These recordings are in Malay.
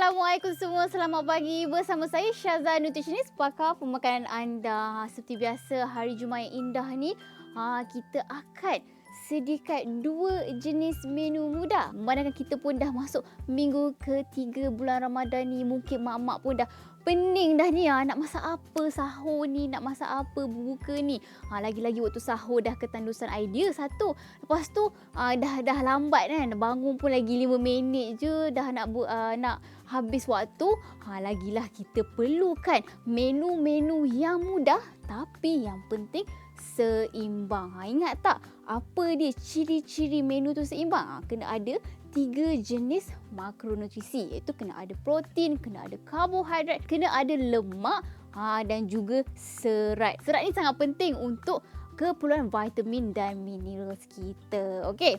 Assalamualaikum semua, selamat pagi bersama saya Syazah Nutritionist, pakar pemakanan anda. Seperti biasa, hari Jumaat yang indah ni, kita akan sediakan dua jenis menu mudah. Memandangkan kita pun dah masuk minggu ketiga bulan Ramadan ni, mungkin mak-mak pun dah pening dah ni, nak masak apa sahur ni, nak masak apa berbuka ni. Lagi-lagi waktu sahur dah ketandusan idea satu. Lepas tu dah lambat kan, bangun pun lagi 5 minit je dah nak habis waktu. Lagilah kita perlukan menu-menu yang mudah tapi yang penting seimbang. Ingat tak apa dia ciri-ciri menu tu seimbang? Kena ada 3 jenis makronutrisi, iaitu kena ada protein, kena ada karbohidrat, kena ada lemak dan juga serat. Serat ni sangat penting untuk keperluan vitamin dan mineral kita. Okey.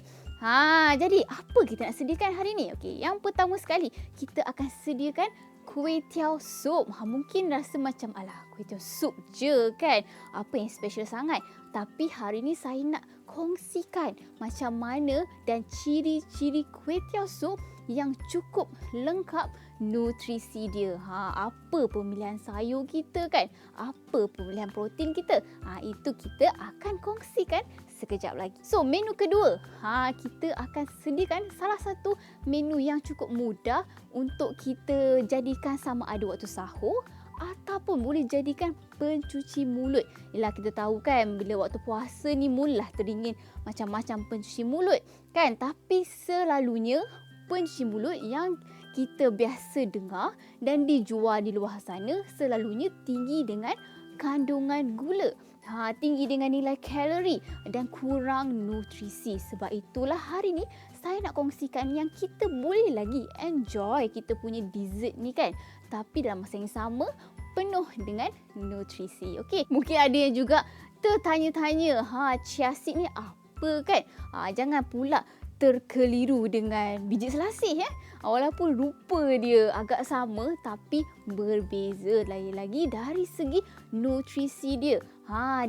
Jadi apa kita nak sediakan hari ni? Okey, yang pertama sekali kita akan sediakan kuih tiaw sup. Mungkin rasa macam alah, kuih tiaw sup je kan, apa yang special sangat. Tapi hari ni saya nak kongsikan macam mana dan ciri-ciri kuih tiaw sup yang cukup lengkap nutrisi dia. Apa pemilihan sayur kita kan? Apa pemilihan protein kita? Itu kita akan kongsikan sekejap lagi. So, menu kedua, kita akan sediakan salah satu menu yang cukup mudah untuk kita jadikan sama ada waktu sahur ataupun boleh jadikan pencuci mulut. Yelah, kita tahu kan bila waktu puasa ni mulalah teringin macam-macam pencuci mulut kan. Tapi selalunya pencuci mulut yang kita biasa dengar dan dijual di luar sana selalunya tinggi dengan kandungan gula. Tinggi dengan nilai kalori dan kurang nutrisi. Sebab itulah hari ni saya nak kongsikan yang kita boleh lagi enjoy kita punya dessert ni kan. Tapi dalam masa yang sama penuh dengan nutrisi. Okey, mungkin ada yang juga tertanya-tanya, chia seed ni apa kan? Jangan pula terkeliru dengan biji selasih walaupun rupa dia agak sama tapi berbeza lagi-lagi dari segi nutrisi dia.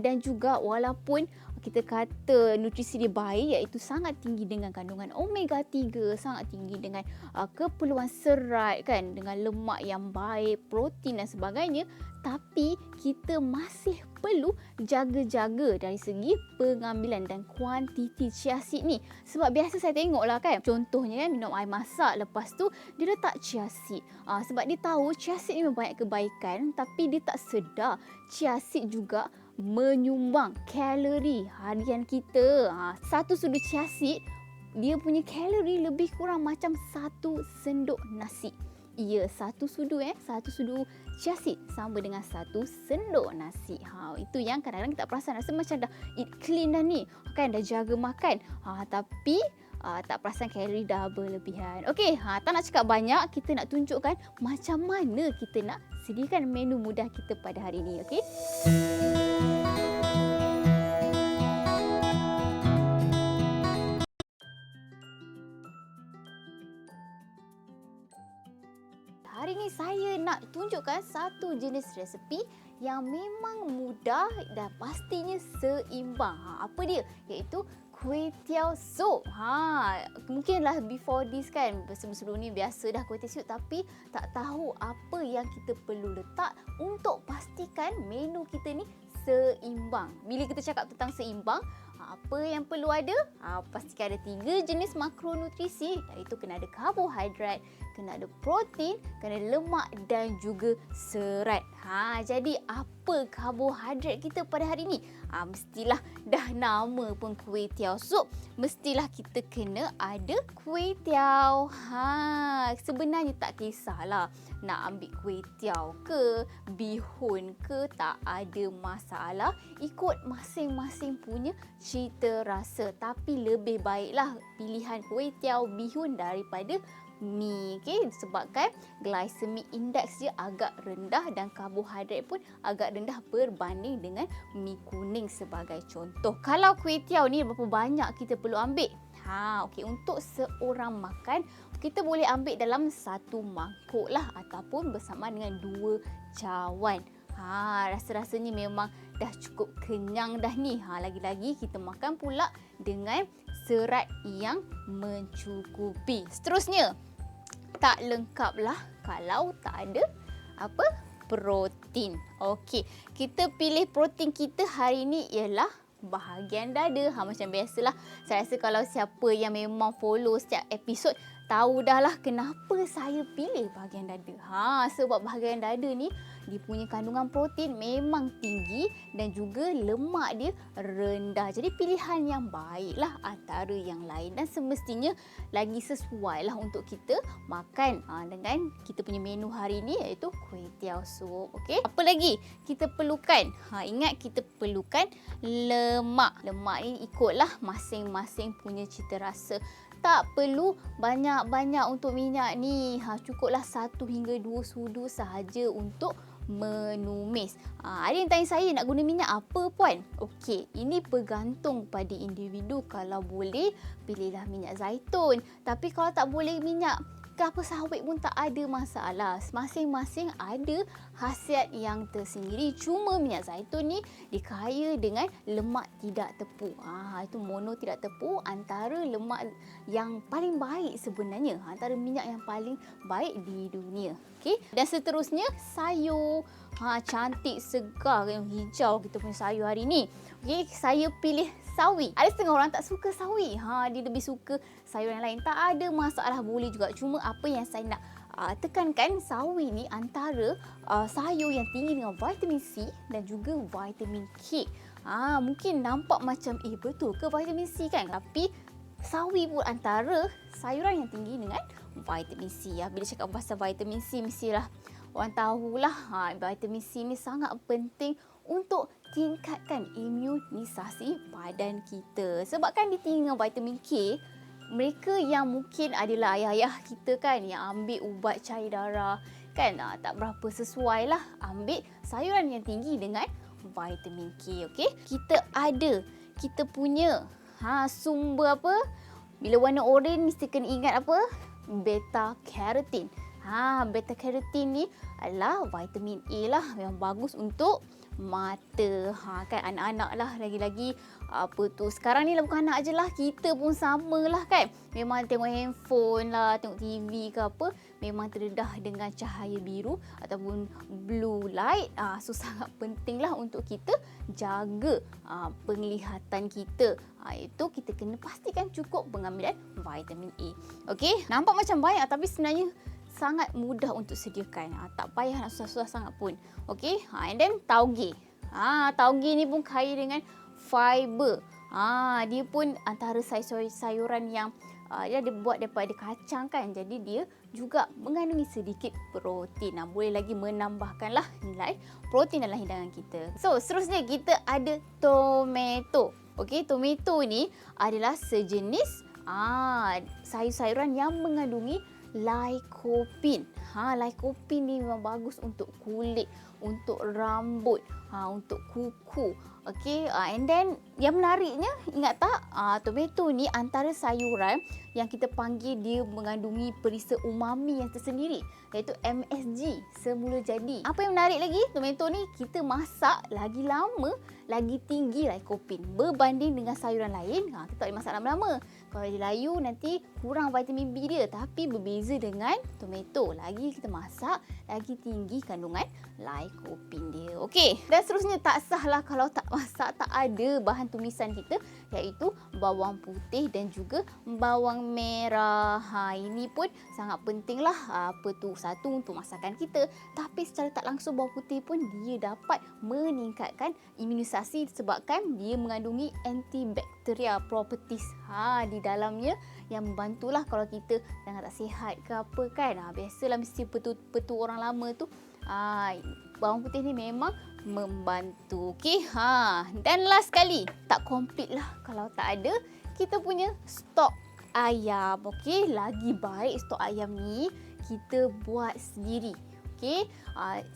Dan juga walaupun kita kata nutrisi dia baik, iaitu sangat tinggi dengan kandungan omega 3, sangat tinggi dengan keperluan serat kan, dengan lemak yang baik, protein dan sebagainya, tapi kita masih perlu jaga-jaga dari segi pengambilan dan kuantiti chia seed ni. Sebab biasa saya tengoklah kan, contohnya kan minum air masak, lepas tu dia letak chia seed. Sebab dia tahu chia seed ni banyak kebaikan, tapi dia tak sedar chia seed juga menyumbang kalori harian kita. Satu sudu chia seed, dia punya kalori lebih kurang macam satu sendok nasi. Ya, satu sudu chia seed sama dengan satu sendok nasi. Itu yang kadang-kadang kita perasan, rasa macam dah eat clean dah ni kan, dah jaga makan. Tapi tak perasan kalori dah berlebihan. Okey, tak nak cakap banyak, kita nak tunjukkan macam mana kita nak sediakan menu mudah kita pada hari ini. Okey. Hari ini saya nak tunjukkan satu jenis resepi yang memang mudah dan pastinya seimbang. Apa dia? Iaitu kuih tiaw sup. Mungkinlah before this kan, sebelum ni biasa dah kuih tiaw sup tapi tak tahu apa yang kita perlu letak untuk pastikan menu kita ni seimbang. Bila kita cakap tentang seimbang, apa yang perlu ada? Pastikan ada 3 jenis makronutrisi, iaitu kena ada karbohidrat, kena ada protein, kena ada lemak dan juga serat. Jadi apa karbohidrat kita pada hari ini? Mestilah dah nama pun kuih tiaw sup, mestilah kita kena ada kuih tiaw. Sebenarnya tak kisahlah nak ambil kuih tiaw ke bihun ke, tak ada masalah, ikut masing-masing punya cita rasa. Tapi lebih baiklah pilihan kuih tiaw bihun daripada mi, sebabkan glycemic index dia agak rendah dan karbohidrat pun agak rendah berbanding dengan mi kuning sebagai contoh. Kalau kuih tiaw ni berapa banyak kita perlu ambil? Untuk seorang makan kita boleh ambil dalam satu mangkuk lah, ataupun bersama dengan 2 cawan. Rasa-rasanya memang dah cukup kenyang dah ni. Lagi-lagi kita makan pula dengan serat yang mencukupi. Seterusnya, tak lengkap lah kalau tak ada apa? Protein. Okey, kita pilih protein kita hari ni ialah bahagian dada. Macam biasalah, saya rasa kalau siapa yang memang follow setiap episod tahu dah lah kenapa saya pilih bahagian dada. Sebab bahagian dada ni dia punya kandungan protein memang tinggi dan juga lemak dia rendah. Jadi pilihan yang baiklah antara yang lain dan semestinya lagi sesuai lah untuk kita makan dengan kita punya menu hari ni, iaitu kuih tiaw sup. Okey. Apa lagi kita perlukan? Ingat kita perlukan lemak. Lemak ni ikutlah masing-masing punya cita rasa. Tak perlu banyak-banyak untuk minyak ni. Cukuplah 1 hingga 2 sudu sahaja untuk menumis. Ada yang tanya saya, nak guna minyak apa puan? Okey, ini bergantung pada individu. Kalau boleh, pilihlah minyak zaitun. Tapi kalau tak boleh minyak kelapa sawit pun tak ada masalah. Masing-masing ada khasiat yang tersendiri. Cuma minyak zaitun ni dikaya dengan lemak tidak tepung. Itu mono tidak tepung, antara lemak yang paling baik sebenarnya. Antara minyak yang paling baik di dunia. Okey. Dan seterusnya sayur. Cantik, segar, hijau kita punya sayur hari ni. Okey, saya pilih sawi. Ada setengah orang tak suka sawi. Dia lebih suka sayur yang lain. Tak ada masalah, boleh juga. Cuma apa yang saya nak tekankan, sawi ni antara sayur yang tinggi dengan vitamin C dan juga vitamin K. Mungkin nampak macam betul ke vitamin C kan? Tapi sawi pun antara sayuran yang tinggi dengan vitamin C. Bila cakap pasal vitamin C, mestilah orang tahulah vitamin C ni sangat penting untuk tingkatkan imunisasi badan kita. Sebab kan dia tinggi dengan vitamin K, mereka yang mungkin adalah ayah-ayah kita kan yang ambil ubat cair darah kan, tak berapa sesuai lah ambil sayuran yang tinggi dengan vitamin K. Okey, kita punya sumber apa? Bila warna oranye mesti kena ingat apa? Beta carotene. Beta carotene ni adalah vitamin A lah yang bagus untuk mata. Kan anak-anak lah lagi-lagi sekarang ni lah, bukan anak je lah, kita pun sama lah kan. Memang tengok handphone lah, tengok TV ke apa, memang terdedah dengan cahaya biru ataupun blue light. So sangat penting lah untuk kita jaga penglihatan kita. Itu kita kena pastikan cukup pengambilan vitamin A. Okey, nampak macam banyak tapi sebenarnya sangat mudah untuk sediakan. Tak payah nak susah-susah sangat pun. Okey, and then tauge. Tauge ni pun kaya dengan fiber. Dia pun antara sayuran yang dia buat daripada kacang kan. Jadi dia juga mengandungi sedikit protein. Boleh lagi menambahkanlah nilai protein dalam hidangan kita. So, seterusnya kita ada tomato. Okey, tomato ni adalah sejenis sayur-sayuran yang mengandungi lycopene. Lycopene ni memang bagus untuk kulit, untuk rambut, untuk kuku. Okey, and then yang menariknya, ingat tak, tomato ni antara sayuran yang kita panggil dia mengandungi perisa umami yang tersendiri, iaitu MSG, semula jadi. Apa yang menarik lagi, tomato ni kita masak lagi lama, lagi tinggi lycopene berbanding dengan sayuran lain. Kita tak boleh masak lama-lama. Kalau dia layu nanti kurang vitamin B dia, tapi berbeza dengan tomato, lagi kita masak lagi tinggi kandungan lycopene dia. Okey, dan seterusnya tak sahlah kalau tak masak tak ada bahan tumisan kita, iaitu bawang putih dan juga bawang merah. Ini pun sangat pentinglah satu untuk masakan kita, tapi secara tak langsung bawang putih pun dia dapat meningkatkan imunisasi disebabkan dia mengandungi antibacterial properties di dalamnya yang membantulah kalau kita jangan tak sihat ke apa kan. Biasalah mesti petu orang lama tu bawang putih ni memang membantu. Okey, dan last sekali, tak complete lah kalau tak ada kita punya stok ayam. Okey, lagi baik stok ayam ni kita buat sendiri. Okey,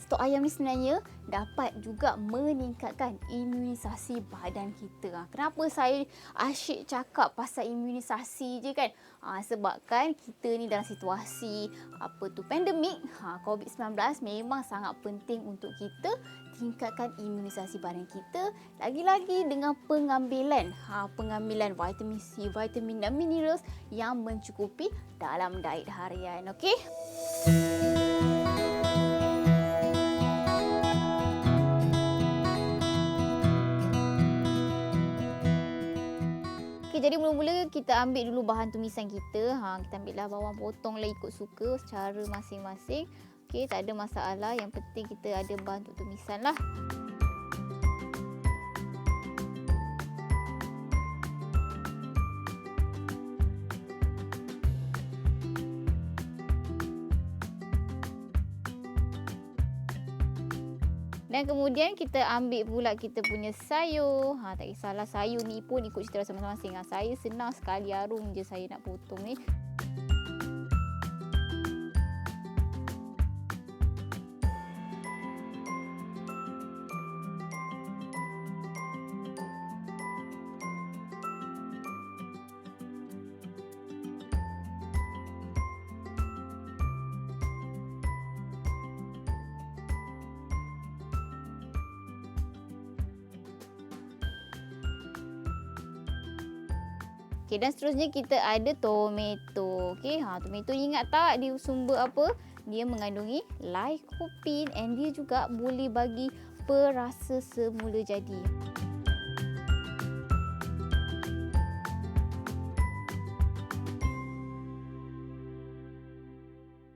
stok ayam ni sebenarnya dapat juga meningkatkan imunisasi badan kita. Kenapa saya asyik cakap pasal imunisasi je kan? Sebabkan kita ni dalam situasi pandemik, COVID-19 memang sangat penting untuk kita tingkatkan imunisasi badan kita, lagi-lagi dengan pengambilan vitamin C, vitamin dan minerals yang mencukupi dalam diet harian. Okey? Okay, jadi mula-mula kita ambil dulu bahan tumisan kita. Kita ambillah bawang, potonglah ikut suka secara masing-masing. Okey, tak ada masalah. Yang penting kita ada bahan untuk tumisan lah. Dan kemudian kita ambil pula kita punya sayur. Tak kisahlah sayur ni pun ikut cerita rasa masing-masing. Saya senang sekali harum je saya nak potong ni. Okey, dan seterusnya kita ada tomato. Okey, tomato ni ingat tak dia sumber apa? Dia mengandungi lycopene and dia juga boleh bagi perasa semula jadi.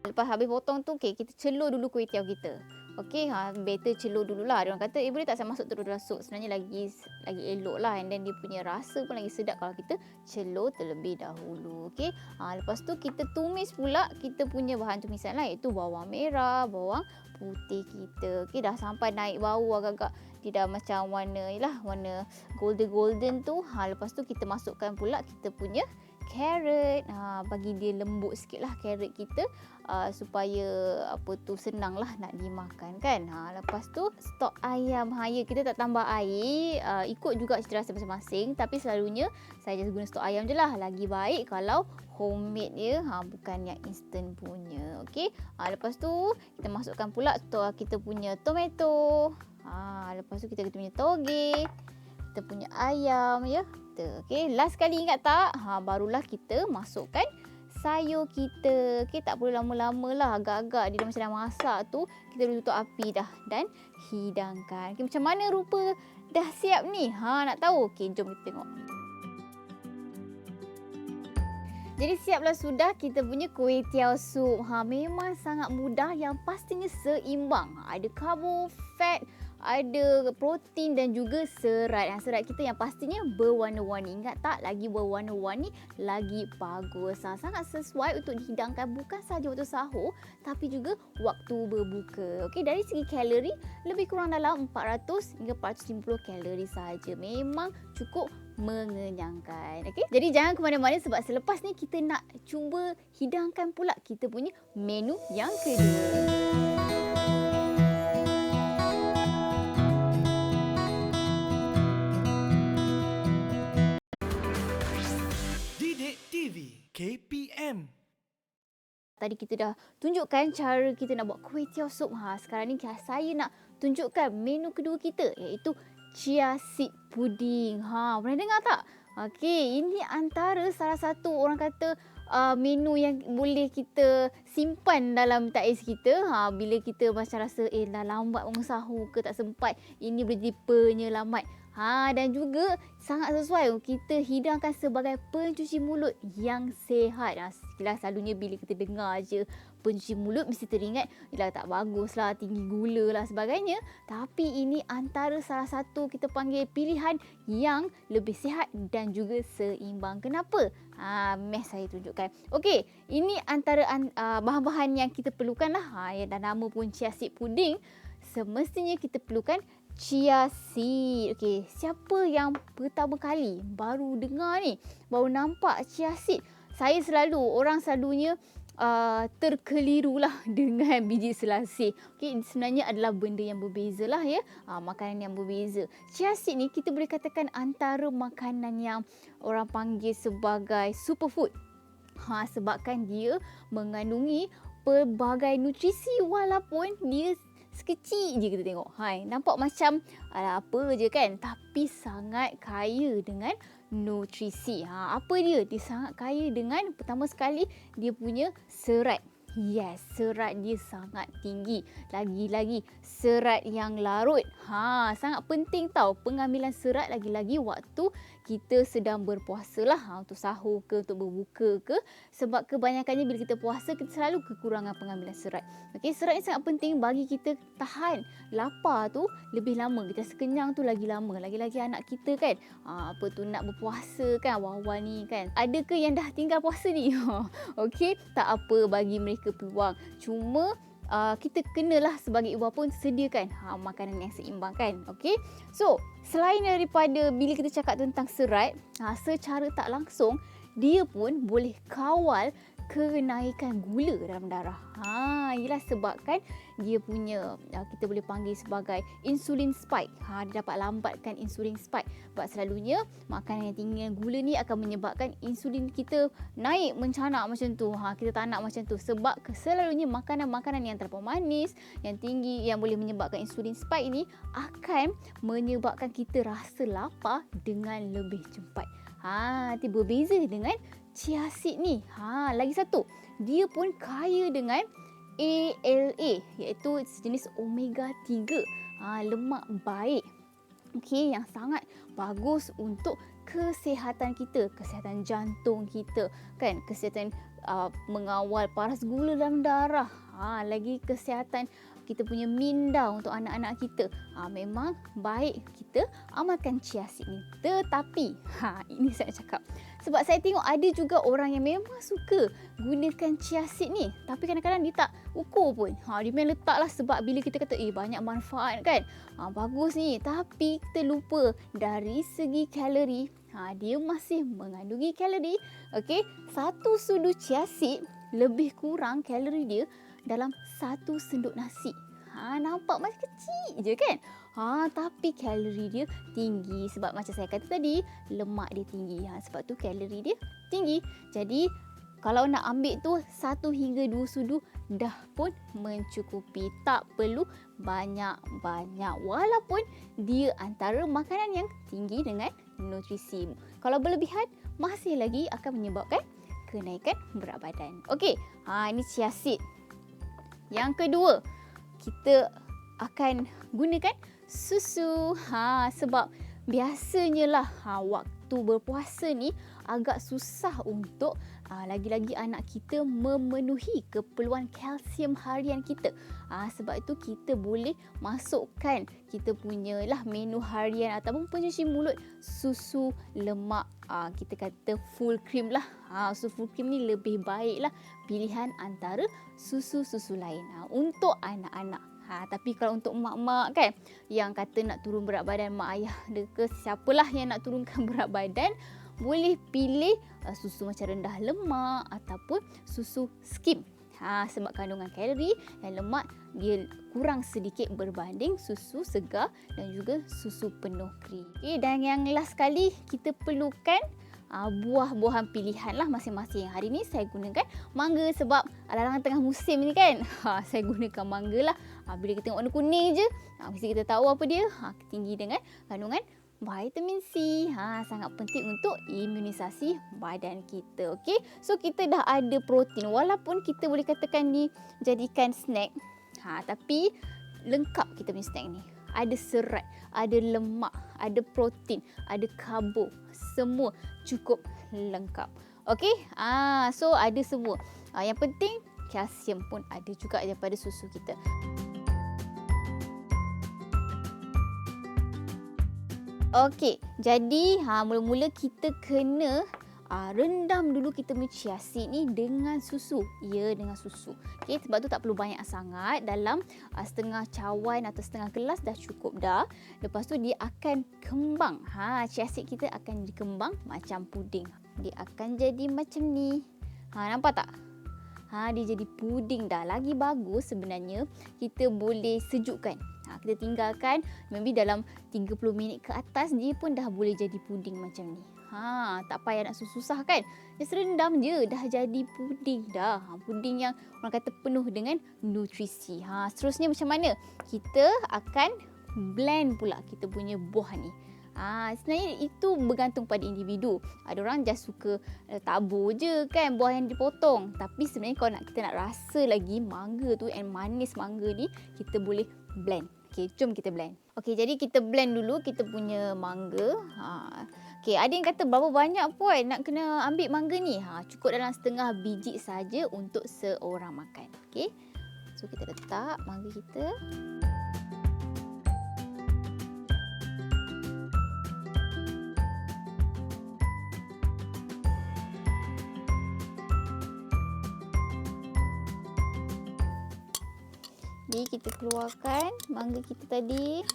Lepas habis potong tu, kita celur dulu kuih tiaw kita. Okey, better celur dululah. Dia orang kata, boleh tak saya masuk terus dalam sup? Sebenarnya lagi elok lah. And then dia punya rasa pun lagi sedap kalau kita celur terlebih dahulu. Okey, lepas tu kita tumis pula kita punya bahan tumisan lah, iaitu bawang merah, bawang putih kita. Okey, dah sampai naik bau agak-agak dia dah macam warna golden tu. Lepas tu kita masukkan pula kita punya carrot, bagi dia lembut sikit lah carrot kita, supaya senang lah nak dimakan kan. Lepas tu stok ayam, kita tak tambah air, ikut juga cita rasa masing-masing, tapi selalunya saya just guna stok ayam je lah. Lagi baik kalau homemade dia, bukan yang instant punya. Okey, lepas tu kita masukkan pula stok kita punya tomato, lepas tu kita punya toge, kita punya ayam ya. Okey, last kali ingat tak? Barulah kita masukkan sayur kita. Okey, tak perlu lama-lama lah. Agak-agak dia dah macam dah masak tu, kita boleh tutup api dah dan hidangkan. Okey, macam mana rupa dah siap ni? Nak tahu? Okey, jom kita tengok. Jadi siaplah sudah kita punya kuih tiaw sup. Memang sangat mudah, yang pastinya seimbang. Ada karbo, fat, ada protein dan juga serat. Serat kita yang pastinya berwarna-warni. Ingat tak? Lagi berwarna-warni, lagi bagus. Sangat sesuai untuk dihidangkan bukan sahaja waktu sahur, tapi juga waktu berbuka. Okey, dari segi kalori, lebih kurang dalam 400 hingga 450 kalori sahaja. Memang cukup mengenyangkan. Okey, jadi jangan ke mana-mana sebab selepas ni kita nak cuba hidangkan pula kita punya menu yang kedua. KPM. Tadi kita dah tunjukkan cara kita nak buat kuih tiaw sup. Sekarang ni saya nak tunjukkan menu kedua kita, iaitu chia seed pudding. Pernah dengar tak? Okey, ini antara salah satu orang kata menu yang boleh kita simpan dalam tais kita. Bila kita macam rasa dah lambat bangun sahur ke tak sempat, ini boleh jadi penyelamat. Dan juga sangat sesuai kita hidangkan sebagai pencuci mulut yang sihat. Selalunya bila kita dengar je pencuci mulut mesti teringat tak bagus lah, tinggi gula lah sebagainya. Tapi ini antara salah satu kita panggil pilihan yang lebih sihat dan juga seimbang. Kenapa? Saya tunjukkan. Okey, ini antara bahan-bahan yang kita perlukan lah. Yang dah nama pun chia seed pudding. Semestinya kita perlukan chia seed. Okey, siapa yang pertama kali baru dengar ni, baru nampak chia seed? Orang selalunya terkelirulah dengan biji selasih. Okey, sebenarnya adalah benda yang berbeza lah ya. Makanan yang berbeza. Chia seed ni kita boleh katakan antara makanan yang orang panggil sebagai superfood. Sebabkan dia mengandungi pelbagai nutrisi walaupun dia sekecil je kita tengok. Nampak macam apa je kan, tapi sangat kaya dengan nutrisi. Apa dia? Dia sangat kaya dengan, pertama sekali, dia punya serat. Yes, serat dia sangat tinggi. Lagi-lagi serat yang larut. Sangat penting tau pengambilan serat, lagi-lagi waktu kita sedang berpuasa lah. Untuk sahur ke, untuk berbuka ke. Sebab kebanyakannya bila kita puasa, kita selalu kekurangan pengambilan serat. Okey, serat ni sangat penting bagi kita tahan lapar tu lebih lama. Kita sekenyang tu lagi lama. Lagi-lagi anak kita kan, nak berpuasa kan awal-awal ni kan. Ada ke yang dah tinggal puasa ni? Okey, tak apa, bagi mereka peluang. Cuma kita kenalah sebagai ibu bapa sediakan makanan yang seimbang kan. Okey. So, selain daripada bila kita cakap tentang serat, secara tak langsung dia pun boleh kawal kenaikan gula dalam darah. Ialah sebabkan dia punya, kita boleh panggil sebagai insulin spike. Dia dapat lambatkan insulin spike. Sebab selalunya makanan yang tinggi dengan gula ni akan menyebabkan insulin kita naik mencanak macam tu. Kita tak nak macam tu. Sebab selalunya makanan-makanan yang terlalu manis, yang tinggi, yang boleh menyebabkan insulin spike ni akan menyebabkan kita rasa lapar dengan lebih cepat. Itu berbeza dengan chia seed ni. Lagi satu, dia pun kaya dengan ALA, iaitu sejenis omega 3, lemak baik. Okey, yang sangat bagus untuk kesihatan kita, kesihatan jantung kita kan, kesihatan mengawal paras gula dalam darah. Lagi kesihatan kita punya minda untuk anak-anak kita. Memang baik kita amalkan chia seed ni. Tetapi, ini saya cakap, sebab saya tengok ada juga orang yang memang suka gunakan chia seed ni, tapi kadang-kadang dia tak ukur pun. Dia memang letaklah sebab bila kita kata banyak manfaat kan, bagus ni, tapi kita lupa dari segi kalori, dia masih mengandungi kalori. Okey, satu sudu chia seed lebih kurang kalori dia dalam satu sendok nasi. Nampak macam kecil je kan? Tapi kalori dia tinggi. Sebab macam saya kata tadi, lemak dia tinggi. Sebab tu kalori dia tinggi. Jadi, kalau nak ambil tu 1 hingga 2 sudu dah pun mencukupi. Tak perlu banyak-banyak. Walaupun dia antara makanan yang tinggi dengan nutrisi. Kalau berlebihan, masih lagi akan menyebabkan kenaikan berat badan. Okey, ini chia seed. Yang kedua, kita akan gunakan susu. Sebab biasanya lah waktu berpuasa ni agak susah untuk lagi-lagi anak kita memenuhi keperluan kalsium harian kita. Sebab itu kita boleh masukkan kita punya lah menu harian ataupun pencuci mulut susu lemak, kita kata full cream lah. Susu full cream ni lebih baik lah pilihan antara susu-susu lain untuk anak-anak. Tapi kalau untuk mak-mak kan, yang kata nak turun berat badan, mak ayah dia ke siapalah yang nak turunkan berat badan, boleh pilih susu macam rendah lemak ataupun susu skim. Sebab kandungan kalori dan lemak dia kurang sedikit berbanding susu segar dan juga susu penuh krim. Dan yang last sekali, kita perlukan buah-buahan pilihan lah masing-masing. Hari ni saya gunakan mangga sebab dalam tengah musim ni kan, saya gunakan mangga lah. Bila kita tengok warna kuning je, mesti kita tahu apa dia. Tinggi dengan kandungan vitamin C. Sangat penting untuk imunisasi badan kita. Okey, so kita dah ada protein. Walaupun kita boleh katakan ni jadikan snack, tapi lengkap kita punya snack ni. Ada serat, ada lemak, ada protein, ada karbo. Semua cukup lengkap. Okey, so ada semua. Yang penting kalsium pun ada juga daripada susu kita. Okey, jadi mula-mula kita kena rendam dulu kita punya chia seed ni dengan susu. Ya, dengan susu. Okey, sebab tu tak perlu banyak sangat. Dalam setengah cawan atau setengah gelas dah cukup dah. Lepas tu dia akan kembang. Chia seed kita akan dikembang macam puding. Dia akan jadi macam ni. Nampak tak? dia jadi puding dah. Lagi bagus sebenarnya kita boleh sejukkan. Kita tinggalkan maybe dalam 30 minit ke atas, dia pun dah boleh jadi puding macam ni. Tak payah nak susah kan. Just rendam je dah jadi puding dah. Puding yang orang kata penuh dengan nutrisi. Seterusnya macam mana? Kita akan blend pula kita punya buah ni. Sebenarnya itu bergantung pada individu. Ada orang just suka tabur je kan buah yang dipotong. Tapi sebenarnya kalau kita nak rasa lagi mangga tu and manis mangga ni, kita boleh blend. Okey, jom kita blend. Okey, jadi kita blend dulu kita punya mangga. Okey, ada yang kata berapa banyak puan nak kena ambil mangga ni? Cukup dalam setengah biji saja untuk seorang makan. Okey. So kita letak mangga kita. Jadi kita keluarkan mangga kita tadi.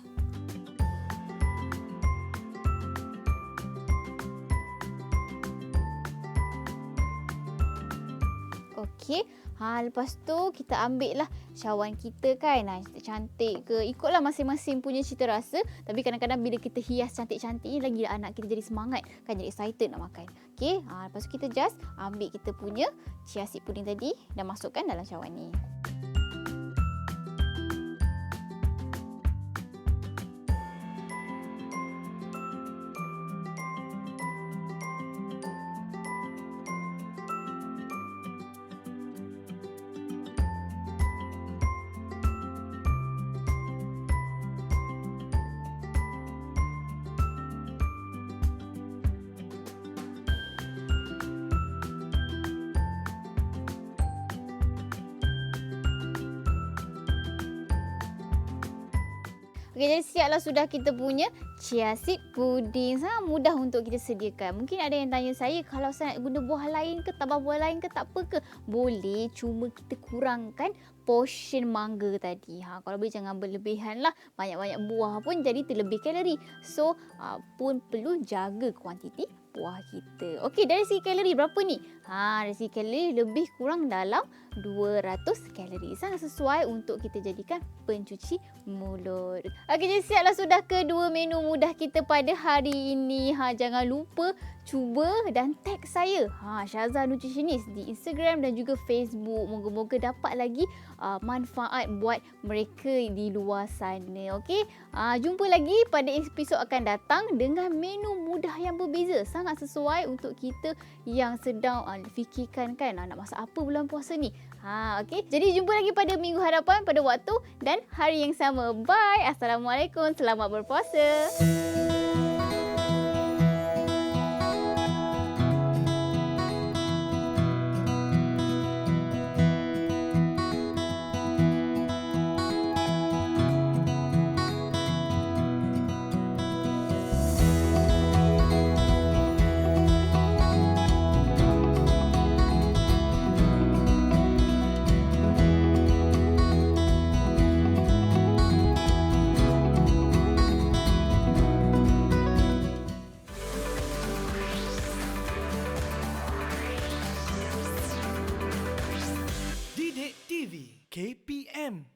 Okey. Lepas tu kita ambil lah cawan kita kan. Cantik ke. Ikutlah masing-masing punya cita rasa. Tapi kadang-kadang bila kita hias cantik-cantik ni, lagi anak kita jadi semangat kan, jadi excited nak makan. Okey. Lepas tu kita just ambil kita punya chia seed pudding tadi dan masukkan dalam cawan ni. Okey, jadi siaplah sudah kita punya chia seed pudding. Sangat mudah untuk kita sediakan. Mungkin ada yang tanya saya, kalau saya nak guna buah lain ke, tambah buah lain ke, tak apa ke? Boleh, cuma kita kurangkan portion mangga tadi. Kalau boleh jangan berlebihan lah. Banyak-banyak buah pun jadi terlebih kalori. So, pun perlu jaga kuantiti buah kita. Okey, dari segi kalori berapa ni? Dari segi kalori lebih kurang dalam 200 kalori. Sangat sesuai untuk kita jadikan pencuci mulut. Okey, jadi siaplah sudah kedua menu mudah kita pada hari ini. Jangan lupa cuba dan tag saya, Syazah Nutritionist, di Instagram dan juga Facebook. Moga-moga dapat lagi manfaat buat mereka di luar sana. Okey, jumpa lagi pada episod akan datang dengan menu mudah yang berbeza. Sangat sesuai untuk kita yang sedang fikirkan kan, nak masak apa bulan puasa ni. Okey, jadi jumpa lagi pada minggu hadapan pada waktu dan hari yang sama. Bye. Assalamualaikum. Selamat berpuasa. Didik TV KPM